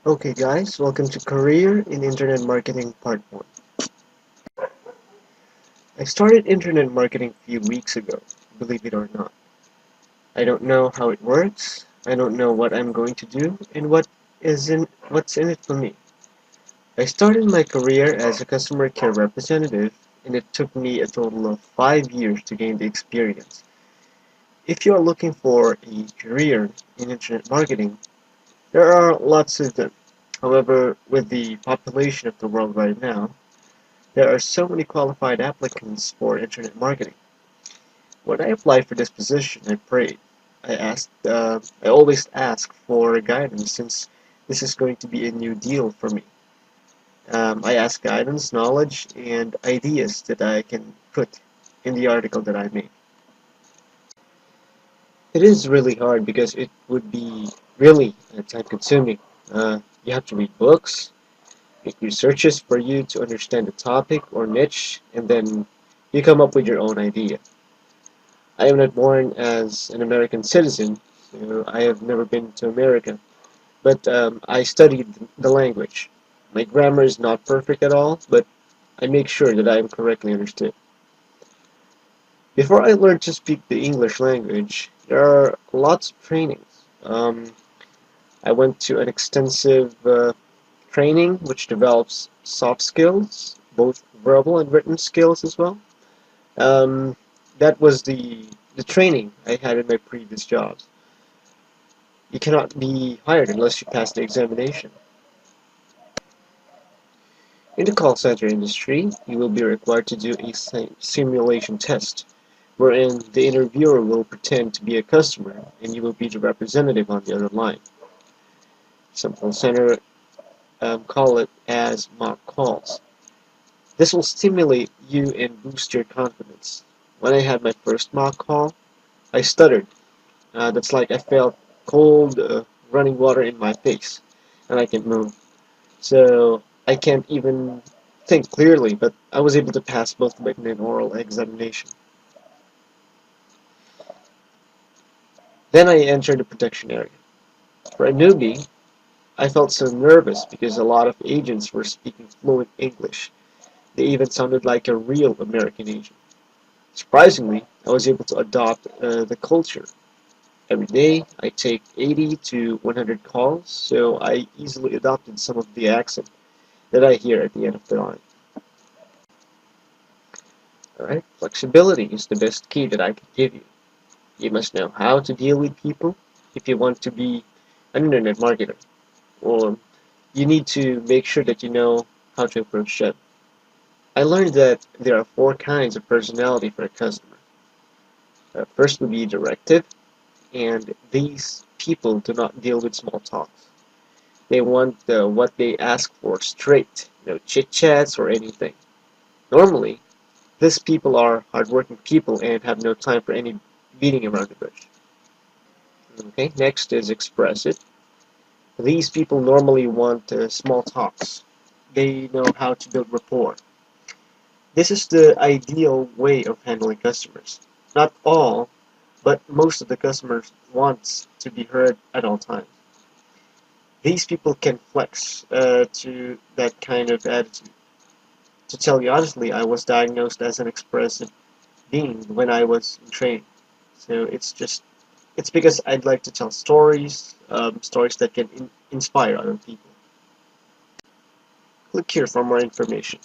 Okay guys, welcome to Career in Internet Marketing Part 1. I started internet marketing a few weeks ago, believe it or not. I don't know how it works, I don't know what I'm going to do, and what's in it for me. I started my career as a customer care representative, and it took me a total of 5 years to gain the experience. If you are looking for a career in internet marketing, there are lots of them. However, with the population of the world right now, there are so many qualified applicants for internet marketing. When I applied for this position, I prayed. I always ask for guidance since this is going to be a new deal for me. I ask guidance, knowledge, and ideas that I can put in the article that I make. It is really hard because it would be really time consuming. You have to read books, make researches for you to understand the topic or niche, and then you come up with your own idea. I am not born as an American citizen, so I have never been to America, but I studied the language. My grammar is not perfect at all, but I make sure that I am correctly understood. Before I learned to speak the English language, there are lots of trainings. I went to an extensive training which develops soft skills, both verbal and written skills as well. Um, that was the training I had in my previous jobs. You cannot be hired unless you pass the examination. In the call center industry, you will be required to do a simulation test, wherein the interviewer will pretend to be a customer and you will be the representative on the other line. Some call center call it as mock calls. This will stimulate you and boost your confidence. When I had my first mock call, I stuttered. That's like I felt cold running water in my face, and I can't move. So I can't even think clearly, but I was able to pass both written and oral examination. Then I entered the protection area. For a newbie, I felt so nervous because a lot of agents were speaking fluent English. They even sounded like a real American agent. Surprisingly, I was able to adopt the culture. Every day, I take 80 to 100 calls, so I easily adopted some of the accent that I hear at the end of the line. Alright, flexibility is the best key that I can give you. You must know how to deal with people if you want to be an internet marketer, or you need to make sure that you know how to approach them. I learned that there are four kinds of personality for a customer. First would be directive, and these people do not deal with small talks. They want what they ask for straight, no chit chats or anything. Normally, these people are hardworking people and have no time for any beating around the bush. Okay, next is expressive. These people normally want small talks. They know how to build rapport. This is the ideal way of handling customers. Not all, but most of the customers wants to be heard at all times. These people can flex to that kind of attitude. To tell you honestly, I was diagnosed as an expressive being when I was in training. So it's because I'd like to tell stories, stories that can inspire other people. Click here for more information.